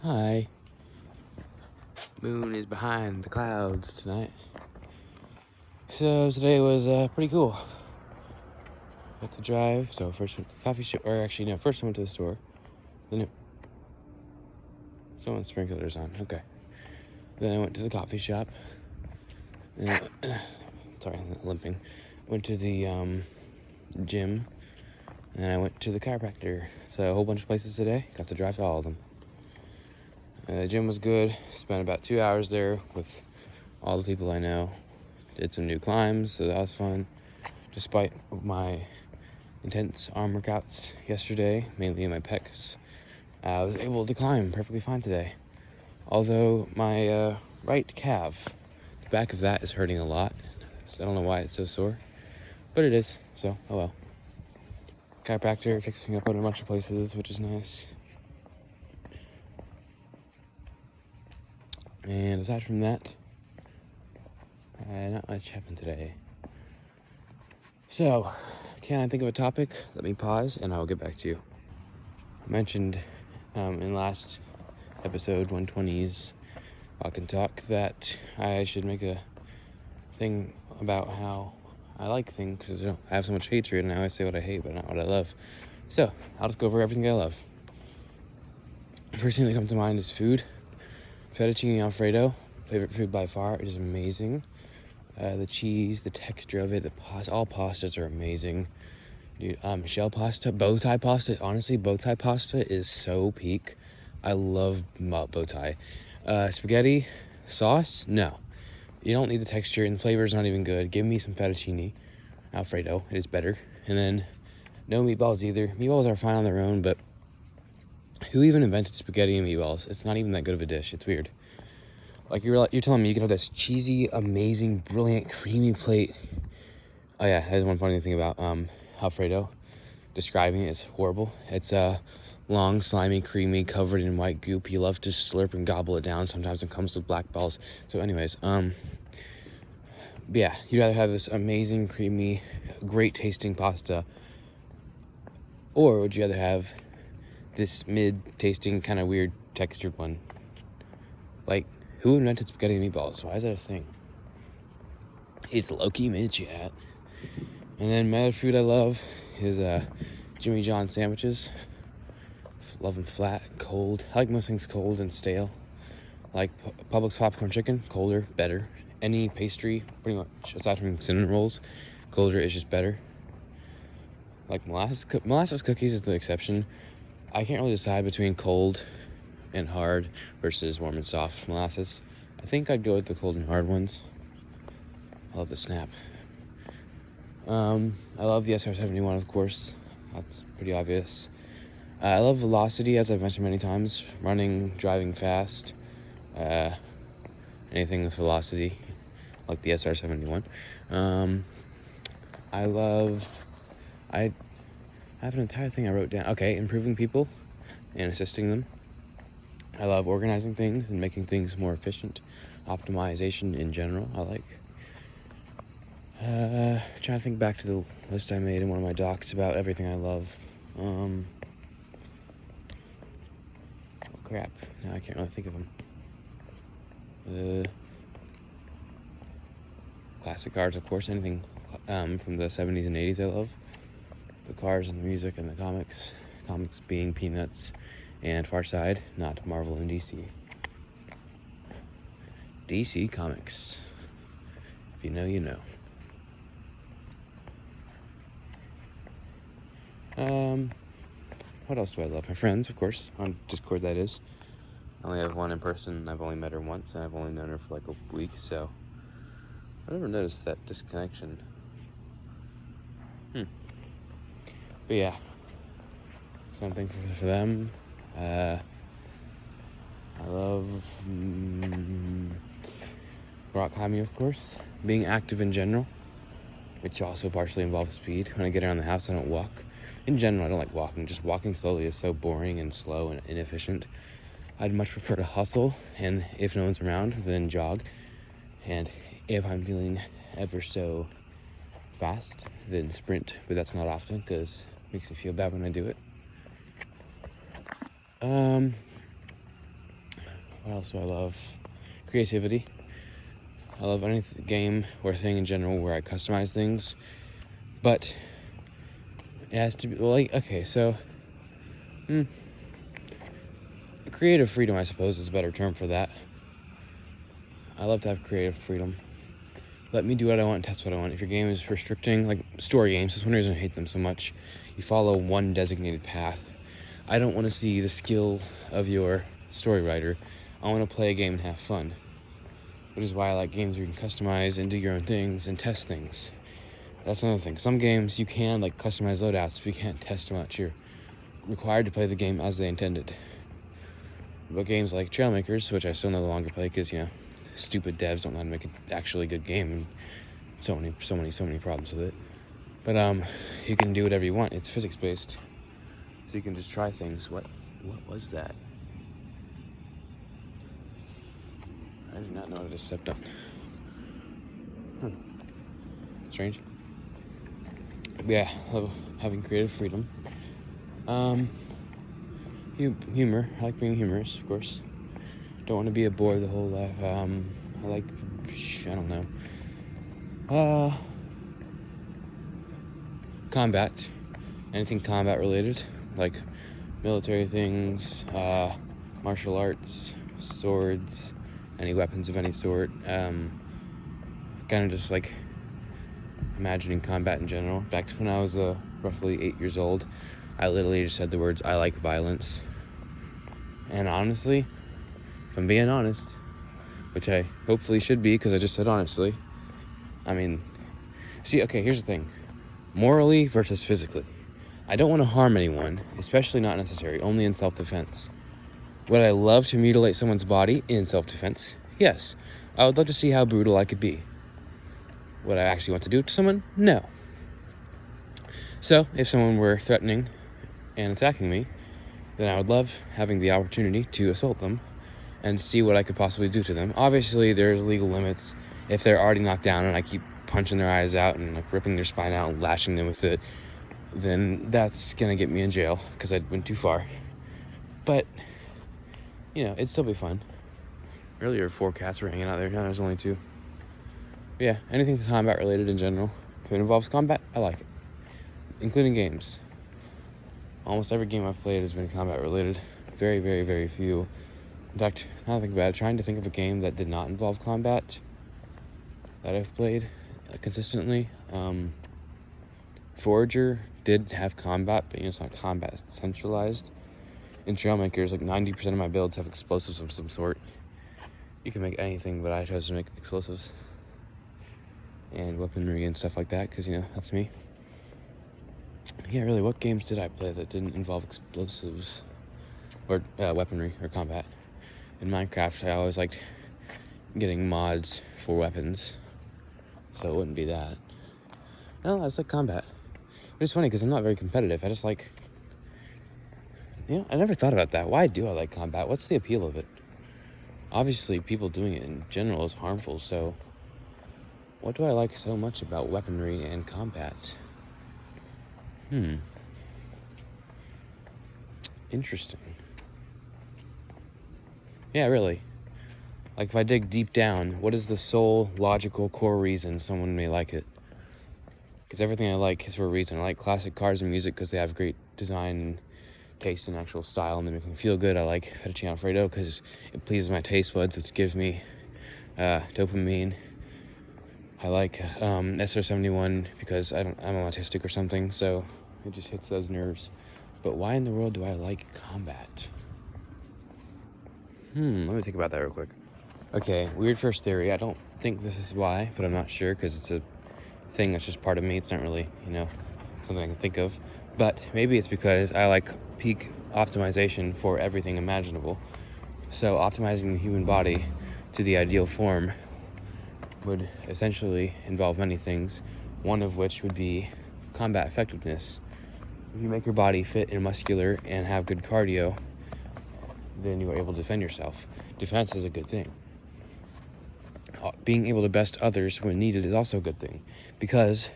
Hi. Moon is behind the clouds tonight. So today was pretty cool. Got to drive. So first went to the coffee shop, or actually no, first I went to the store. Then someone's sprinklers on. Okay. Then I went to the coffee shop. Then, sorry, I'm limping. Went to the gym. And then I went to the chiropractor. So a whole bunch of places today. Got to drive to all of them. The gym was good. Spent about 2 hours there with all the people I know. Did some new climbs, so that was fun. Despite my intense arm workouts yesterday, mainly in my pecs, I was able to climb perfectly fine today. Although my right calf, the back of that is hurting a lot. So I don't know why it's so sore, but it is, so oh well. Chiropractor fixing up in a bunch of places, which is nice. And aside from that, not much happened today. So, can I think of a topic? Let me pause and I'll get back to you. I mentioned in last episode, 120's Walk and Talk, that I should make a thing about how I like things, because I have so much hatred and I always say what I hate but not what I love. So, I'll just go over everything I love. First thing that comes to mind is food. Fettuccine Alfredo, favorite food by far. It is amazing. The cheese, the texture of it, the pasta, all pastas are amazing. Dude, shell pasta, bow tie pasta. Honestly, bow tie pasta is so peak. I love bow tie. Spaghetti sauce, no. You don't need the texture, and the flavor is not even good. Give me some fettuccine Alfredo. It is better. And then no meatballs either. Meatballs are fine on their own, but who even invented spaghetti and meatballs? It's not even that good of a dish. It's weird. Like, you're telling me you could have this cheesy, amazing, brilliant, creamy plate. Oh yeah, there's one funny thing about Alfredo. Describing it is horrible. It's long, slimy, creamy, covered in white goop. You love to slurp and gobble it down. Sometimes it comes with black balls. So anyways, yeah, you'd rather have this amazing, creamy, great tasting pasta, or would you rather have this mid-tasting, kind of weird textured one? Like, who invented spaghetti and meatballs? Why is that a thing? It's low-key mid-chat. And then my other food I love is Jimmy John sandwiches. Love them flat, cold. I like most things cold and stale. Like Publix popcorn chicken, colder, better. Any pastry, pretty much, aside from cinnamon rolls, colder is just better. Like molasses cookies is the exception. I can't really decide between cold and hard versus warm and soft molasses. I think I'd go with the cold and hard ones. I love the snap. I love the SR-71, of course. That's pretty obvious. I love velocity, as I've mentioned many times. Running, driving fast, anything with velocity, like the SR-71. I have an entire thing I wrote down. Okay, improving people and assisting them. I love organizing things and making things more efficient. Optimization in general, I like. Trying to think back to the list I made in one of my docs about everything I love. Oh crap, now I can't really think of them. Classic cars, of course, anything from the 70s and 80s I love. The cars and the music and the comics. Comics being Peanuts and Far Side, not Marvel and DC. DC Comics. If you know, you know. What else do I love? My friends, of course, on Discord, that is. I only have one in person. I've only met her once, and I've only known her for like a week, so I never noticed that disconnection. But yeah, so I'm thankful for them. I love rock climbing, of course. Being active in general, which also partially involves speed. When I get around the house, I don't walk. In general, I don't like walking. Just walking slowly is so boring and slow and inefficient. I'd much prefer to hustle, and if no one's around, then jog. And if I'm feeling ever so fast, then sprint. But that's not often, because makes me feel bad when I do it. What else do I love? Creativity. I love any game or thing in general where I customize things, but it has to be creative freedom, I suppose, is a better term for that. I love to have creative freedom. Let me do what I want and test what I want. If your game is restricting, like story games, that's one reason I hate them so much. You follow one designated path. I don't want to see the skill of your story writer. I want to play a game and have fun. Which is why I like games where you can customize and do your own things and test things. That's another thing. Some games you can customize loadouts, but you can't test much. You're required to play the game as they intended. But games like Trailmakers, which I still no longer play because, stupid devs don't know how to make an actually good game, and so many problems with it. But you can do whatever you want. It's physics based, so you can just try things. What was that? I did not know what I just stepped on. Strange. But yeah, love having creative freedom. Humor. I like being humorous, of course. Don't want to be a bore the whole life. I don't know. Combat. Anything combat related, like military things, martial arts, swords, any weapons of any sort. Kind of just imagining combat in general. Back when I was roughly 8 years old, I literally just said the words, "I like violence." And honestly, if I'm being honest, which I hopefully should be because I just said honestly, here's the thing. Morally versus physically. I don't want to harm anyone, especially not necessary, only in self-defense. Would I love to mutilate someone's body in self-defense? Yes. I would love to see how brutal I could be. Would I actually want to do it to someone? No. So, if someone were threatening and attacking me, then I would love having the opportunity to assault them and see what I could possibly do to them. Obviously, there's legal limits. If they're already knocked down and I keep punching their eyes out and ripping their spine out and lashing them with it, then that's gonna get me in jail because I went too far. But, it'd still be fun. Earlier, 4 cats were hanging out there. Now there's only 2. But yeah, anything combat related in general. If it involves combat, I like it. Including games. Almost every game I've played has been combat related. Very, very, very few. In fact, now I think about it, trying to think of a game that did not involve combat that I've played consistently. Forager did have combat, but it's not combat centralized. In Trailmakers, 90% of my builds have explosives of some sort. You can make anything, but I chose to make explosives and weaponry and stuff like that because that's me. Yeah, really, what games did I play that didn't involve explosives or weaponry or combat? In Minecraft, I always liked getting mods for weapons, so it wouldn't be that. No, I just like combat. But it's funny because I'm not very competitive. I just I never thought about that. Why do I like combat? What's the appeal of it? Obviously, people doing it in general is harmful, so what do I like so much about weaponry and combat? Interesting. Yeah, really. If I dig deep down, what is the sole logical core reason someone may like it? Because everything I like is for a reason. I like classic cars and music because they have great design and taste and actual style, and they make me feel good. I like fettuccine alfredo because it pleases my taste buds. It gives me dopamine. I like SR-71 because I'm autistic or something, so it just hits those nerves. But why in the world do I like combat? Let me think about that real quick. Okay, weird first theory. I don't think this is why, but I'm not sure because it's a thing that's just part of me. It's not really, something I can think of. But maybe it's because I like peak optimization for everything imaginable. So optimizing the human body to the ideal form would essentially involve many things, one of which would be combat effectiveness. If you make your body fit and muscular and have good cardio, then you are able to defend yourself. Defense is a good thing. Being able to best others when needed is also a good thing, because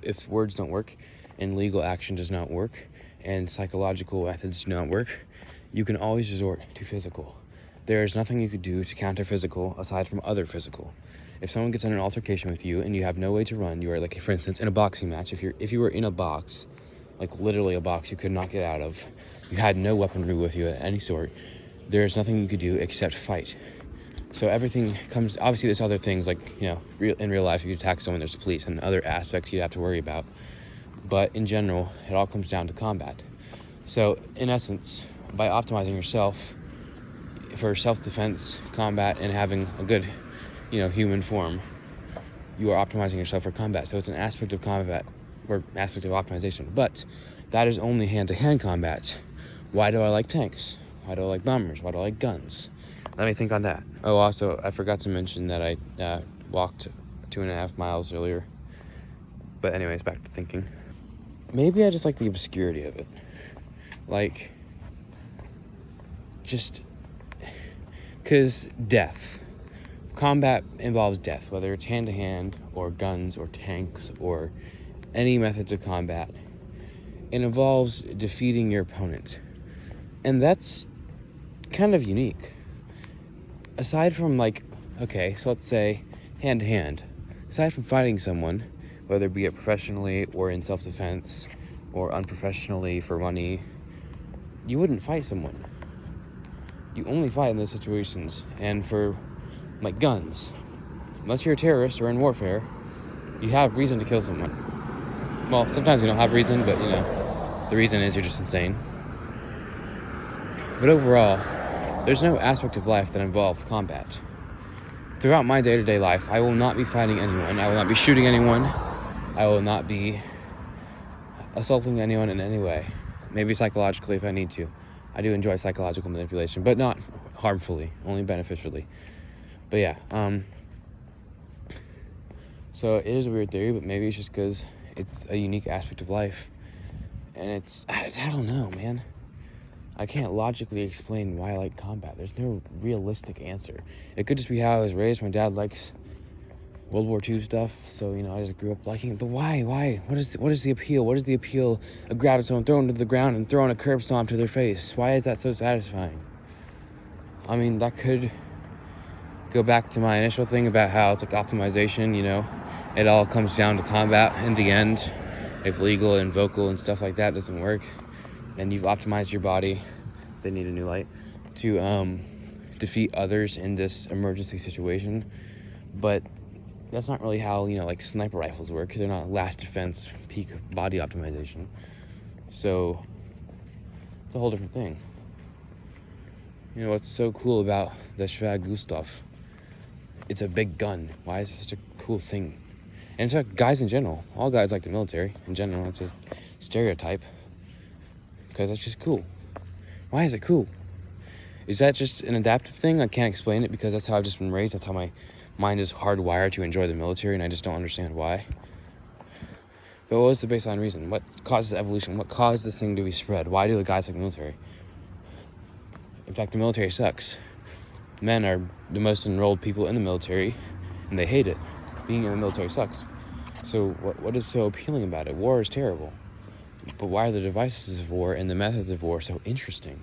if words don't work and legal action does not work and psychological methods do not work, you can always resort to physical. there is nothing you could do to counter physical aside from other physical. If someone gets in an altercation with you and you have no way to run, you are, like, for instance, in a boxing match, if you were in a box, like literally a box you could not get out of, you had no weaponry with you of any sort, there's nothing you could do except fight. So everything comes, obviously there's other things like, in real life you could attack someone, there's police and other aspects you'd have to worry about. But in general, it all comes down to combat. So in essence, by optimizing yourself for self-defense, combat, and having a good, human form, you are optimizing yourself for combat. So it's an aspect of combat or aspect of optimization. But that is only hand-to-hand combat. Why do I like tanks? Why do I like bombers? Why do I like guns? Let me think on that. Oh, also, I forgot to mention that I walked 2.5 miles earlier. But anyways, back to thinking. Maybe I just like the obscurity of it. Like, just because death. Combat involves death, whether it's hand-to-hand or guns or tanks or any methods of combat. It involves defeating your opponent. And that's kind of unique. Aside from, so let's say hand-to-hand. Aside from fighting someone, whether be it professionally or in self-defense or unprofessionally for money, you wouldn't fight someone. You only fight in those situations. And for, guns, unless you're a terrorist or in warfare, you have reason to kill someone. Well, sometimes you don't have reason, but, the reason is you're just insane. But overall, there's no aspect of life that involves combat. Throughout my day-to-day life, I will not be fighting anyone. I will not be shooting anyone. I will not be assaulting anyone in any way. Maybe psychologically if I need to. I do enjoy psychological manipulation, but not harmfully, only beneficially. But yeah, so it is a weird theory, but maybe it's just because it's a unique aspect of life. And I don't know, man. I can't logically explain why I like combat. There's no realistic answer. It could just be how I was raised. My dad likes World War II stuff, so, I just grew up liking it. But why? What is the appeal? What is the appeal of grabbing someone, throwing them to the ground, and throwing a curb stomp to their face? Why is that so satisfying? I mean, that could go back to my initial thing about how it's like optimization, It all comes down to combat in the end. If legal and vocal and stuff like that doesn't work, then you've optimized your body, they need a new light, to defeat others in this emergency situation. But that's not really how, sniper rifles work. They're not last defense, peak body optimization. So it's a whole different thing. What's so cool about the Schwag Gustav? It's a big gun. Why is it such a cool thing? And it's like guys in general. All guys like the military. In general, it's a stereotype. Because that's just cool. Why is it cool? Is that just an adaptive thing? I can't explain it because that's how I've just been raised. That's how my mind is hardwired to enjoy the military, and I just don't understand why. But what was the baseline reason? What causes evolution? What caused this thing to be spread? Why do the guys like the military? In fact, the military sucks. Men are the most enrolled people in the military, and they hate it. Being in the military sucks. So what is so appealing about it? War is terrible. But why are the devices of war and the methods of war so interesting?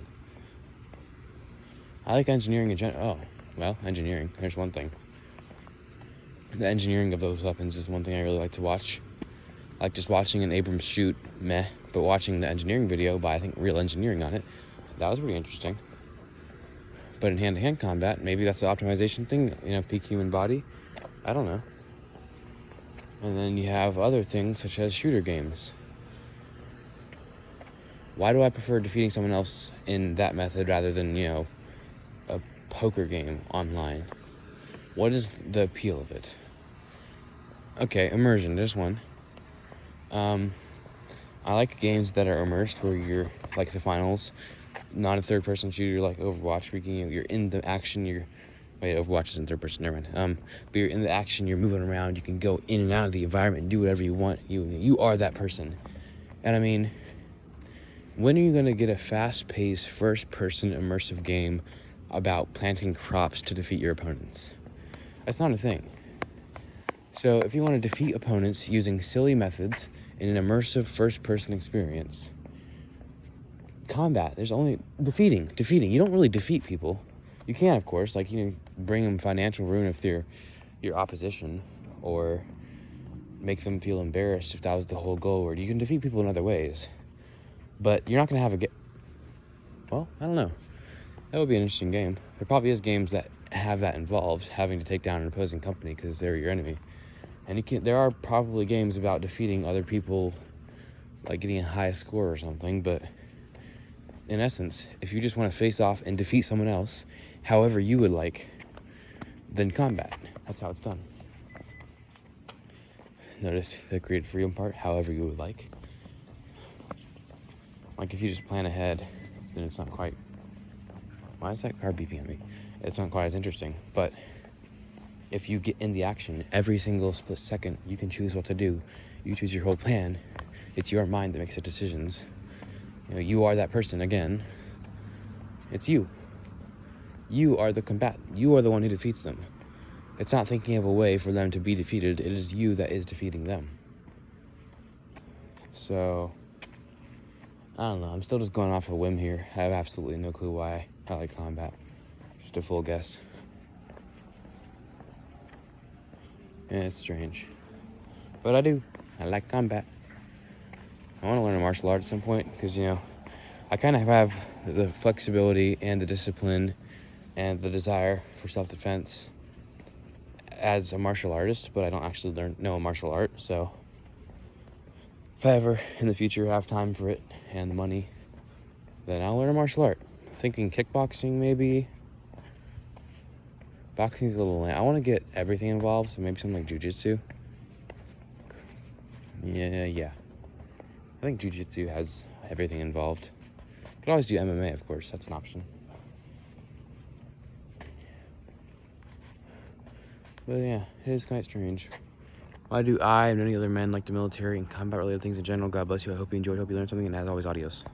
I like engineering in general. Engineering. There's one thing. The engineering of those weapons is one thing I really like to watch. I like just watching an Abrams shoot, meh. But watching the engineering video by, I think, Real Engineering on it, that was pretty interesting. But in hand-to-hand combat, maybe that's the optimization thing, peak human body. I don't know. And then you have other things such as shooter games. Why do I prefer defeating someone else in that method rather than, a poker game online? What is the appeal of it? Okay, immersion, there's one. I like games that are immersed where you're, like the finals, not a third-person shooter like Overwatch, where you're in the action, Overwatch isn't third person, never mind. But you're in the action, you're moving around, you can go in and out of the environment and do whatever you want. You are that person. And I mean, when are you going to get a fast-paced, first-person immersive game about planting crops to defeat your opponents? That's not a thing. So if you want to defeat opponents using silly methods in an immersive first-person experience, combat, there's only defeating. You don't really defeat people. You can, of course, like, you can bring them financial ruin if they're your opposition, or make them feel embarrassed if that was the whole goal. Or you can defeat people in other ways, but you're not going to have well, I don't know. That would be an interesting game. There probably is games that have that involved, having to take down an opposing company because they're your enemy. And there are probably games about defeating other people, like getting a high score or something, but in essence, if you just want to face off and defeat someone else however you would like, then combat. That's how it's done. Notice the creative freedom part, however you would like. Like, if you just plan ahead, then it's not quite... Why is that car beeping at me? It's not quite as interesting. But if you get in the action, every single split second, you can choose what to do. You choose your whole plan. It's your mind that makes the decisions. You are that person again. It's you. You are the combatant. You are the one who defeats them. It's not thinking of a way for them to be defeated. It is you that is defeating them. So, I don't know. I'm still just going off a whim here. I have absolutely no clue why I like combat. Just a full guess. And it's strange. But I do. I like combat. I want to learn a martial art at some point because, I kind of have the flexibility and the discipline and the desire for self-defense as a martial artist, but I don't actually know a martial art. So if I ever in the future have time for it and the money, then I'll learn a martial art. Thinking kickboxing, maybe. Boxing's a little lame. I want to get everything involved, so maybe something like jiu-jitsu. Yeah. I think jiu-jitsu has everything involved. Could always do MMA, of course. That's an option. But yeah, it is quite strange. Why do I and many other men like the military and combat-related things in general? God bless you. I hope you enjoyed. Hope you learned something. And as always, adios.